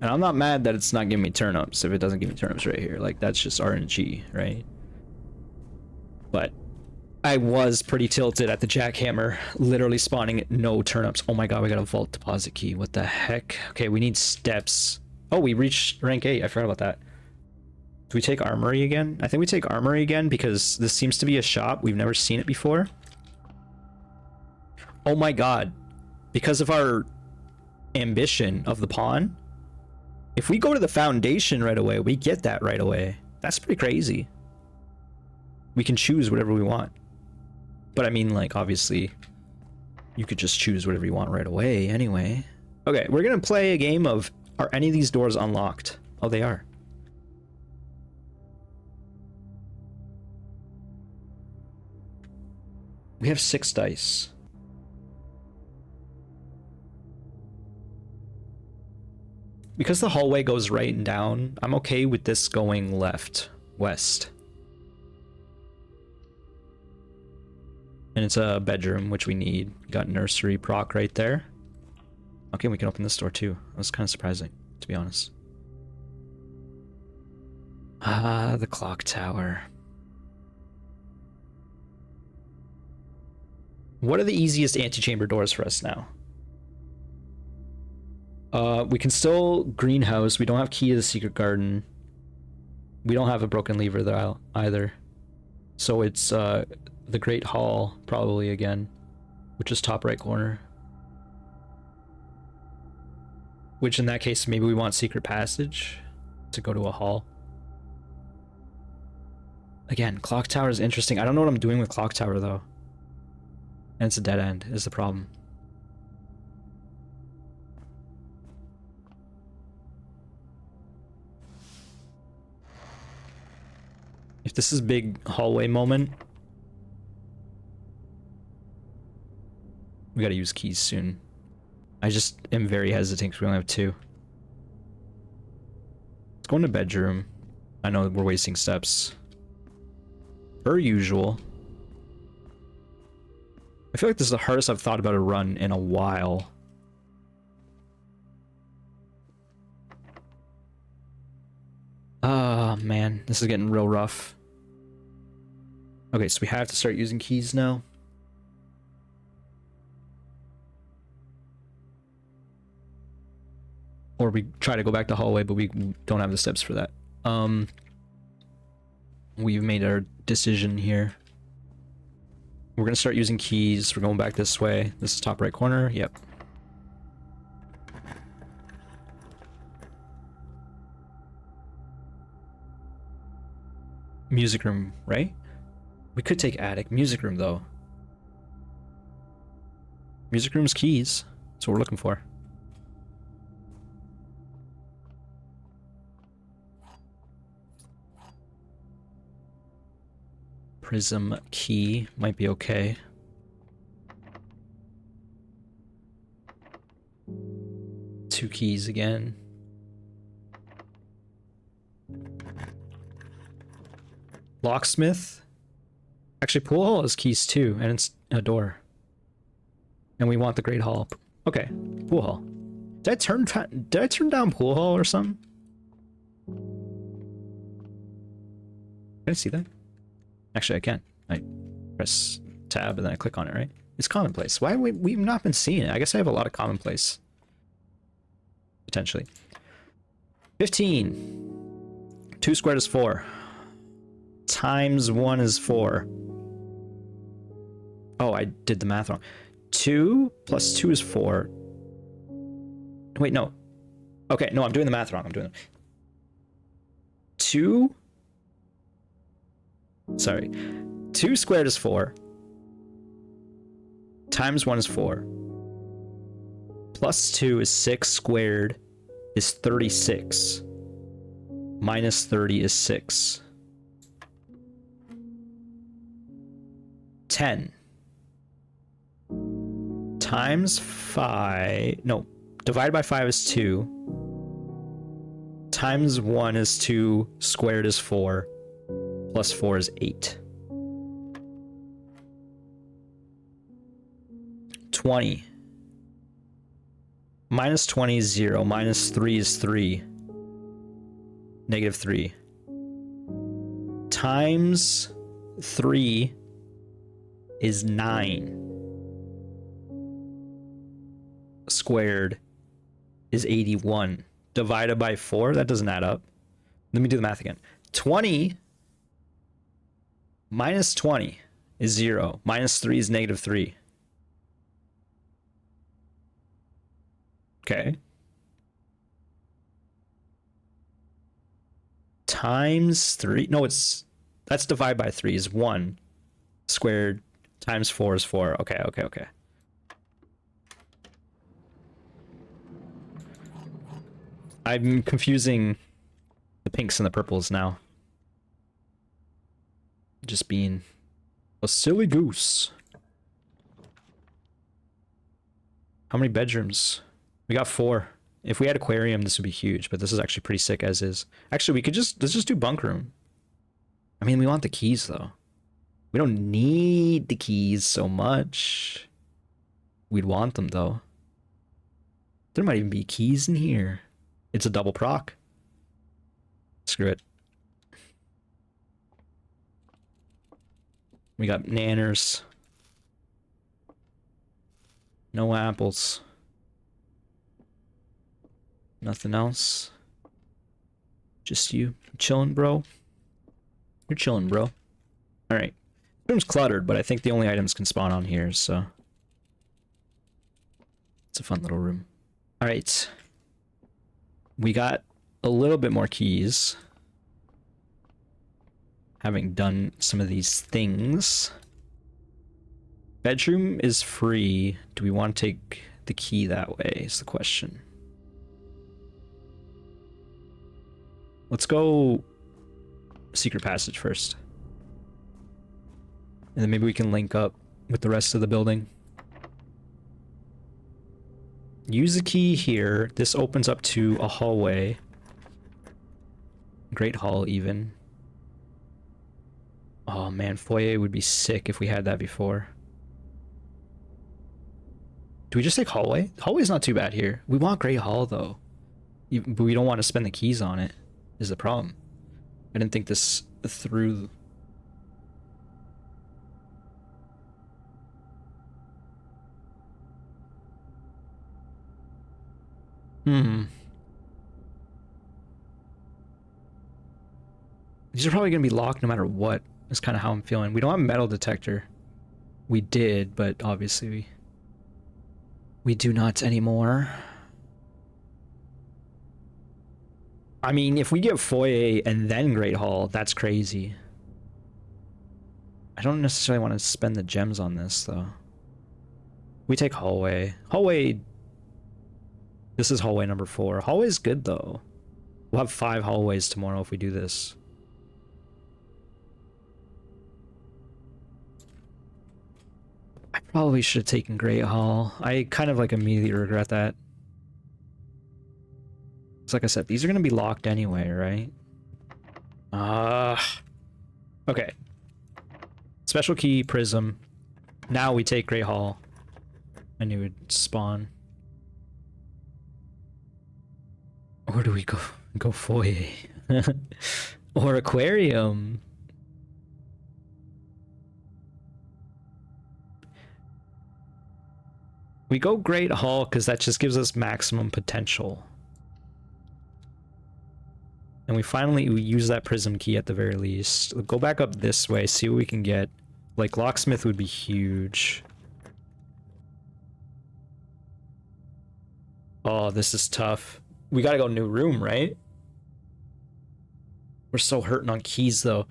And I'm not mad that it's not giving me turnips if it doesn't give me turnips right here. Like, that's just RNG, right? But I was pretty tilted at the jackhammer literally spawning no turnips. Oh my god, we got a vault deposit key. What the heck? Okay, we need steps. Oh, we reached rank 8. I forgot about that. Do we take armory again? I think we take armory again because this seems to be a shop. We've never seen it before. Oh my god. Because of our ambition of the pawn, if we go to the foundation right away, we get that right away. That's pretty crazy. We can choose whatever we want. But I mean, like, obviously, you could just choose whatever you want right away anyway. Okay, we're gonna play a game of, are any of these doors unlocked? Oh, they are. We have 6 dice. Because the hallway goes right and down, I'm okay with this going left, west. And it's a bedroom, which we need. Got nursery proc right there. Okay, we can open this door too. That was kind of surprising, to be honest. Ah, the clock tower. What are the easiest antechamber doors for us now? We can still greenhouse. We don't have key to the secret garden. We don't have a broken lever though either. So it's the Great Hall probably again, which is top right corner. Which in that case maybe we want secret passage to go to a hall. Again, clock tower is interesting. I don't know what I'm doing with clock tower though. And it's a dead end is the problem. If this is big hallway moment, we gotta use keys soon. I just am very hesitant because we only have 2. Let's go into bedroom. I know we're wasting steps. Per usual. I feel like this is the hardest I've thought about a run in a while. Oh man, this is getting real rough. Okay, so we have to start using keys now. Or we try to go back to hallway, but we don't have the steps for that. We've made our decision here. We're gonna start using keys. We're going back this way. This is top right corner. Yep. Music room, right? We could take attic. Music room, though. Music room's keys. That's what we're looking for. Prism key might be okay. Two keys again. Locksmith. Actually, pool hall is keys too, and it's a door. And we want the Great Hall. Okay, pool hall. Did I turn down pool hall or something? Can I see that? Actually, I can. I press tab and then I click on it, right? It's commonplace. Why have we've not been seeing it? I guess I have a lot of commonplace. Potentially. 15. 2 squared is 4. Times 1 is 4. Oh, I did the math wrong. 2 plus 2 is 4. Wait, no. Okay, no, I'm doing the math wrong. I'm doing it. 2... Sorry. 2 squared is 4. Times 1 is 4. Plus 2 is 6 squared is 36. Minus 30 is 6. 10. Times 5... No. Divided by 5 is 2. Times 1 is 2. Squared is 4. Plus 4 is 8. 20. Minus 20 is 0. Minus 3 is 3. Negative 3. Times 3 is 9. Squared is 81. Divided by 4? That doesn't add up. Let me do the math again. 20 minus 20 is 0. Minus 3 is negative 3. Okay. Times 3. No, that's divided by 3 is 1. Squared times 4 is 4. Okay, okay, okay. I'm confusing the pinks and the purples now. Just being a silly goose. How many bedrooms? We got 4. If we had aquarium, this would be huge, but this is actually pretty sick as is. Actually, we could let's just do bunk room. I mean, we want the keys though. We don't need the keys so much. We'd want them though. There might even be keys in here. It's a double proc. Screw it. We got nanners. No apples. Nothing else. Just you chilling, bro. You're chilling, bro. Alright. Room's cluttered, but I think the only items can spawn on here, so it's a fun little room. Alright. We got a little bit more keys. Having done some of these things. Bedroom is free. Do we want to take the key that way is the question. Let's go secret passage first. And then maybe we can link up with the rest of the building. Use the key here. This opens up to a hallway. Great hall even. Oh man, foyer would be sick if we had that before. Do we just take hallway? Hallway's not too bad here. We want Great Hall though. But we don't want to spend the keys on it, is the problem. I didn't think this through. These are probably going to be locked no matter what. That's kind of how I'm feeling. We don't have a metal detector. We did, but obviously we do not anymore. I mean, if we get foyer and then Great Hall, that's crazy. I don't necessarily want to spend the gems on this, though. We take hallway. Hallway... This is hallway number 4. Hallway's good, though. We'll have 5 hallways tomorrow if we do this. I probably should have taken Great Hall. I kind of, like, immediately regret that. So like I said, these are going to be locked anyway, right? Okay. Special key, prism. Now we take Great Hall. I knew it would spawn. Or do we go foyer? Or aquarium? We go Great Hall because that just gives us maximum potential. And we use that prism key at the very least. We'll go back up this way, see what we can get. Like, locksmith would be huge. Oh, this is tough. We gotta go new room, right? We're so hurting on keys, though.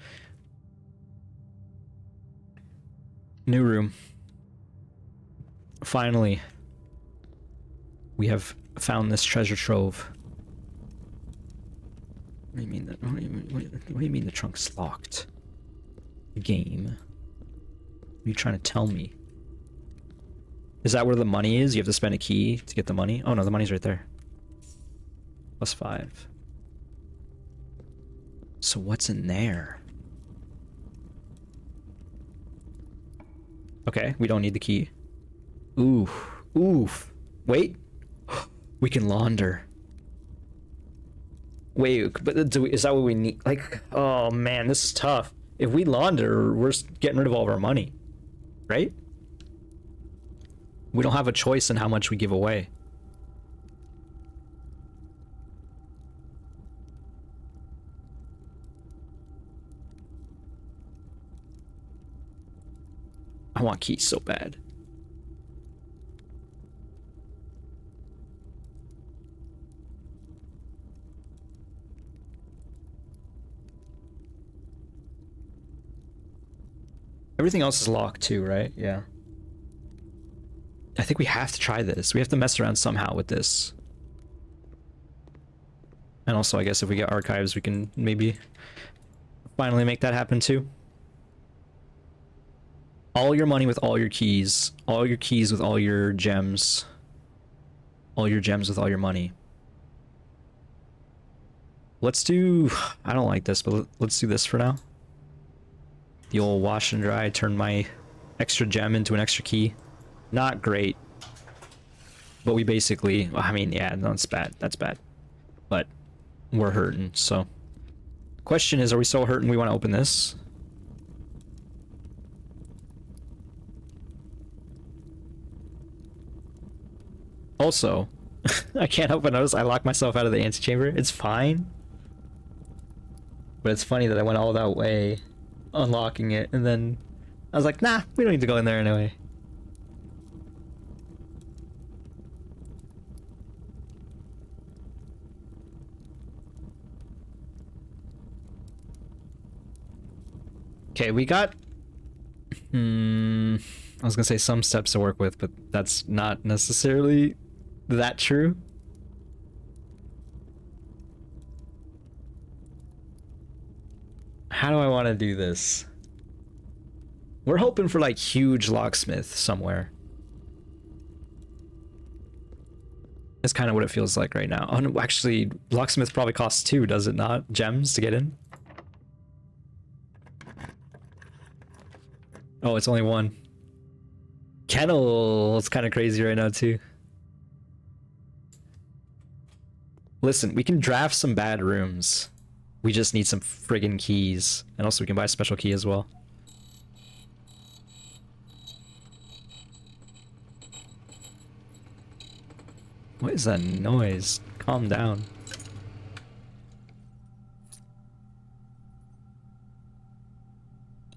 New room. Finally. We have found this treasure trove. What do you mean that? What do you mean the trunk's locked? Game. What are you trying to tell me? Is that where the money is? You have to spend a key to get the money? Oh no, the money's right there. +5. So what's in there? Okay, we don't need the key. Oof. Oof. Wait. We can launder. Wait, but is that what we need? Like, oh man, this is tough. If we launder, we're getting rid of all of our money, right? We don't have a choice in how much we give away. I want keys so bad. Everything else is locked too, right? Yeah. I think we have to try this. We have to mess around somehow with this. And also, I guess if we get archives, we can maybe finally make that happen too. All your money with all your keys. All your keys with all your gems. all your gems with all your money. Let's do... I don't like this, but let's do this for now. The old wash and dry, turn my extra gem into an extra key. Not great. But we basically... I mean, yeah, no, that's bad. That's bad. But we're hurting, so... Question is, are we so hurting we want to open this? Also, I can't help but notice I locked myself out of the antechamber. It's fine. But it's funny that I went all that way unlocking it, and then I was like, nah, we don't need to go in there anyway. Okay, we got... I was gonna say some steps to work with, but that's not necessarily that true. How do I want to do this? We're hoping for like huge locksmith somewhere. That's kind of what it feels like right now. Oh no, actually, locksmith probably costs 2, does it not? Gems to get in? Oh, it's only 1. Kennel, it's kind of crazy right now too. Listen, we can draft some bad rooms. We just need some friggin' keys. And also we can buy a special key as well. What is that noise? Calm down.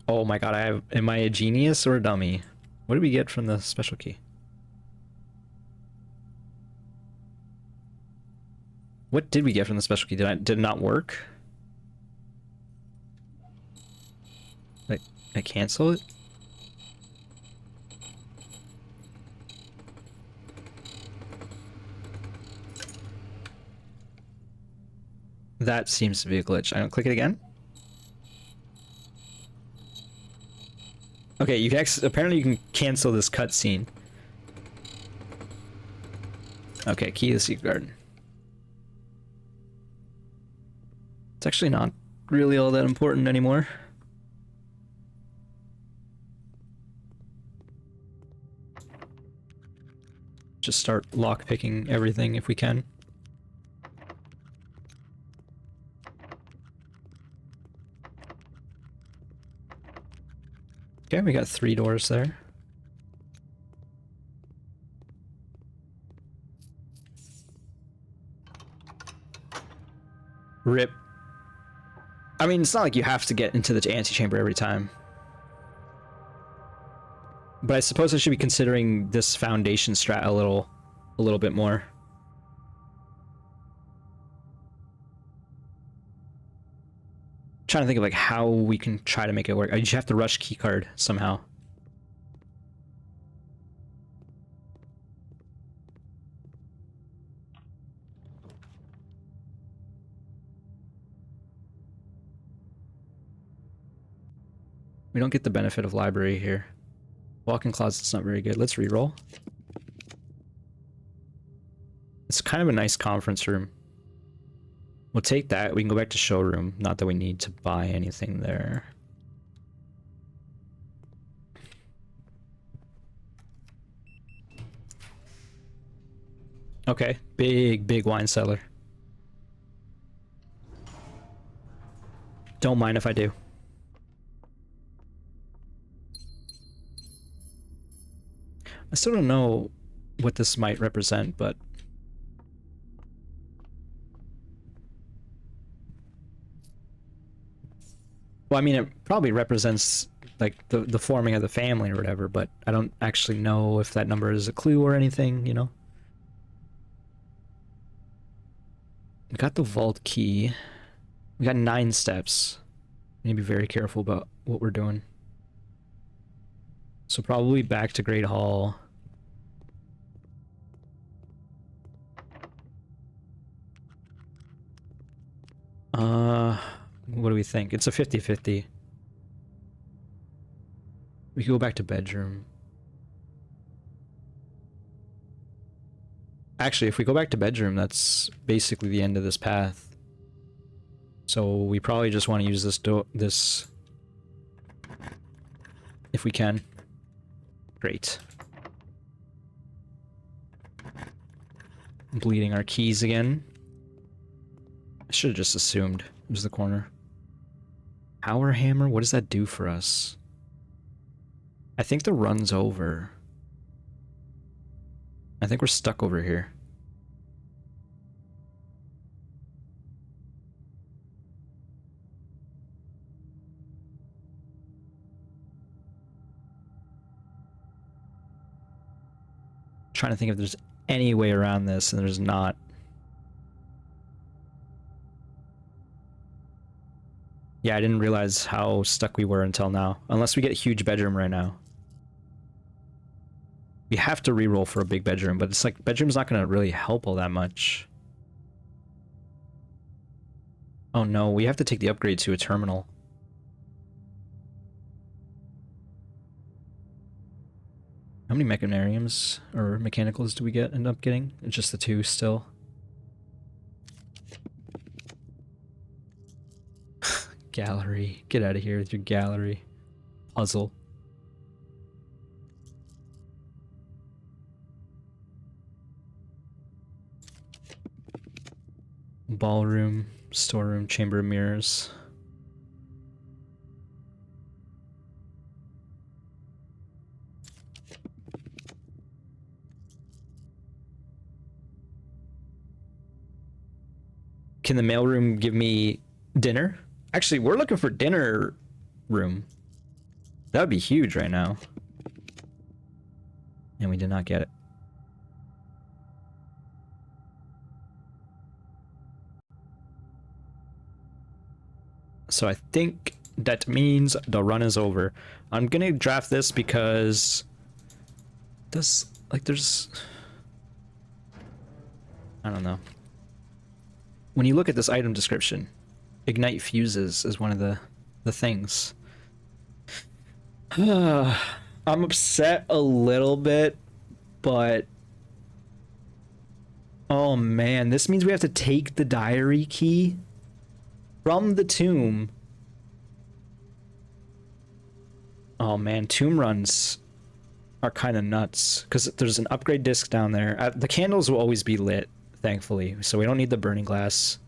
Oh my god, am I a genius or a dummy? What did we get from the special key? What did we get from the special key? Did it not work? I cancel it? That seems to be a glitch. I don't click it again. Okay, you can apparently you can cancel this cutscene. Okay, key to the secret garden. It's actually not really all that important anymore. Just start lockpicking everything if we can. Okay, we got 3 doors there. Rip. I mean, it's not like you have to get into the antechamber every time. But I suppose I should be considering this foundation strat a little bit more. Trying to think of like how we can try to make it work. I just have to rush keycard somehow. We don't get the benefit of library here. Walk-in closet's not very good. Let's re-roll. It's kind of a nice conference room. We'll take that. We can go back to showroom. Not that we need to buy anything there. Okay. Big wine cellar. Don't mind if I do. I still don't know what this might represent, but... Well, I mean, it probably represents, like, the forming of the family or whatever, but I don't actually know if that number is a clue or anything, you know? We got the vault key. We got 9 steps. We need to be very careful about what we're doing. So probably back to Great Hall. What do we think? It's a 50-50. We can go back to bedroom. Actually, if we go back to bedroom, that's basically the end of this path. So we probably just want to use this if we can. Great. Bleeding our keys again. I should have just assumed it was the corner. Power hammer? What does that do for us? I think the run's over. I think we're stuck over here. Trying to think if there's any way around this, and there's not. Yeah, I didn't realize how stuck we were until now. Unless we get a huge bedroom right now. We have to reroll for a big bedroom, but it's like bedroom's not going to really help all that much. Oh no, we have to take the upgrade to a terminal. How many mechanariums or mechanicals do we end up getting? It's just the 2 still. Gallery. Get out of here with your gallery. Puzzle. Ballroom, storeroom, chamber of mirrors. Can the mailroom give me dinner? Actually, we're looking for dinner room. That would be huge right now. And we did not get it. So I think that means the run is over. I'm gonna draft this because there's I don't know. When you look at this item description, ignite fuses is one of the things. I'm upset a little bit, but oh man, this means we have to take the diary key from the tomb. Oh man, tomb runs are kind of nuts because there's an upgrade disc down there. The candles will always be lit, thankfully, so we don't need the burning glass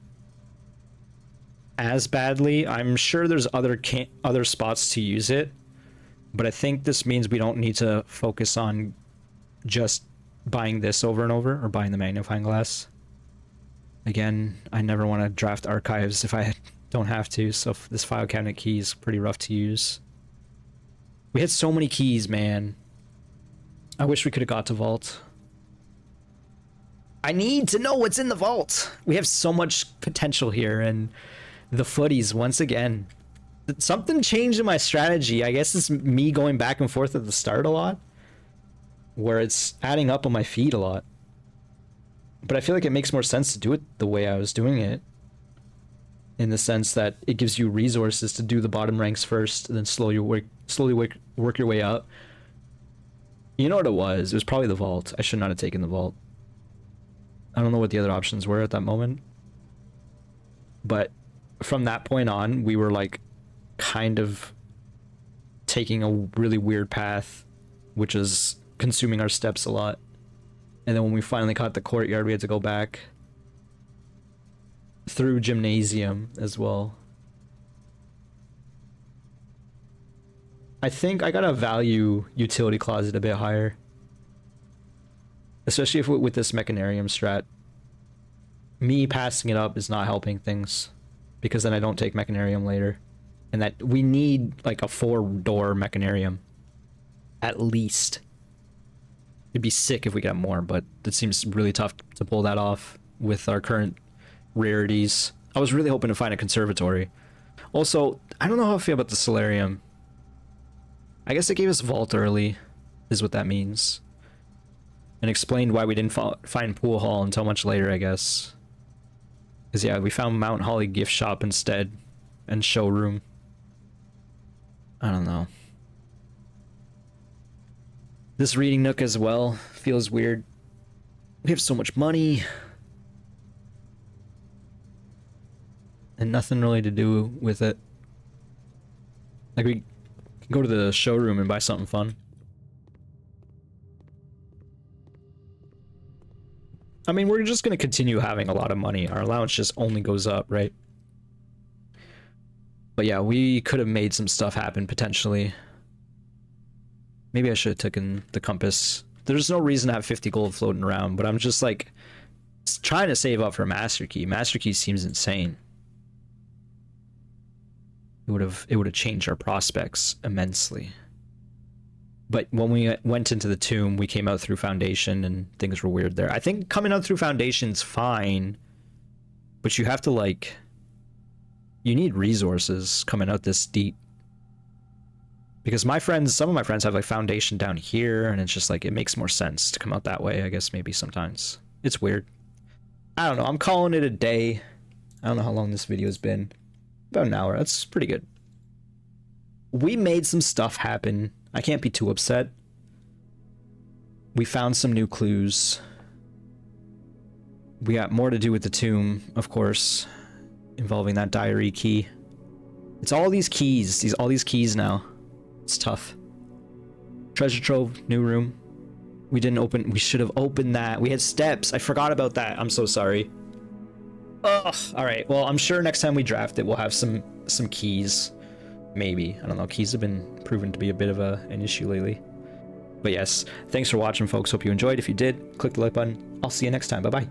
as badly. I'm sure there's other spots to use it, but I think this means we don't need to focus on just buying this over and over or buying the magnifying glass. Again, I never want to draft archives if I don't have to, so this file cabinet key is pretty rough to use. We had so many keys, man. I wish we could have got to vault. I need to know what's in the vault. We have so much potential here, and the footies once again. Something changed in my strategy. I guess it's me going back and forth at the start a lot, where it's adding up on my feed a lot. But I feel like it makes more sense to do it the way I was doing it, in the sense that it gives you resources to do the bottom ranks first, and then slowly work your way up. You know what it was? It was probably the vault. I should not have taken the vault. I don't know what the other options were at that moment. But from that point on, we were like kind of taking a really weird path, which is consuming our steps a lot. And then when we finally caught the courtyard, we had to go back through gymnasium as well. I think I gotta value utility closet a bit higher, especially if with this mechanarium strat. Me passing it up is not helping things, because then I don't take mechanarium later, and that we need like a 4-door mechanarium at least. It'd be sick if we got more, but it seems really tough to pull that off with our current rarities. I was really hoping to find a conservatory. Also, I don't know how I feel about the solarium. I guess it gave us vault early, is what that means. And explained why we didn't find pool hall until much later, I guess. Because yeah, we found Mount Holly gift shop instead, and showroom. I don't know. This reading nook as well feels weird. We have so much money. And nothing really to do with it. Like, we can go to the showroom and buy something fun. I mean, we're just going to continue having a lot of money. Our allowance just only goes up, right? But yeah, we could have made some stuff happen, potentially. Maybe I should have taken the compass. There's no reason to have 50 gold floating around, but I'm just, like, trying to save up for Master Key. Master Key seems insane. It would have changed our prospects immensely. But when we went into the tomb, we came out through Foundation and things were weird there. I think coming out through Foundation's fine, but you have to, like, you need resources coming out this deep. Because my friends, some of my friends have, like, Foundation down here, and it's just, like, it makes more sense to come out that way, I guess, maybe sometimes. It's weird. I don't know, I'm calling it a day. I don't know how long this video has been. About an hour, that's pretty good. We made some stuff happen. I can't be too upset. We found some new clues. We got more to do with the tomb, of course, involving that diary key. It's all these keys, all these keys now. It's tough. Treasure trove, new room. We didn't open, we should have opened that. We had steps, I forgot about that. I'm so sorry. Ugh, alright, well, I'm sure next time we draft it, we'll have some keys. Maybe. I don't know, keys have been proven to be a bit of an issue lately. But yes, thanks for watching, folks. Hope you enjoyed. If you did, click the like button. I'll see you next time. Bye-bye.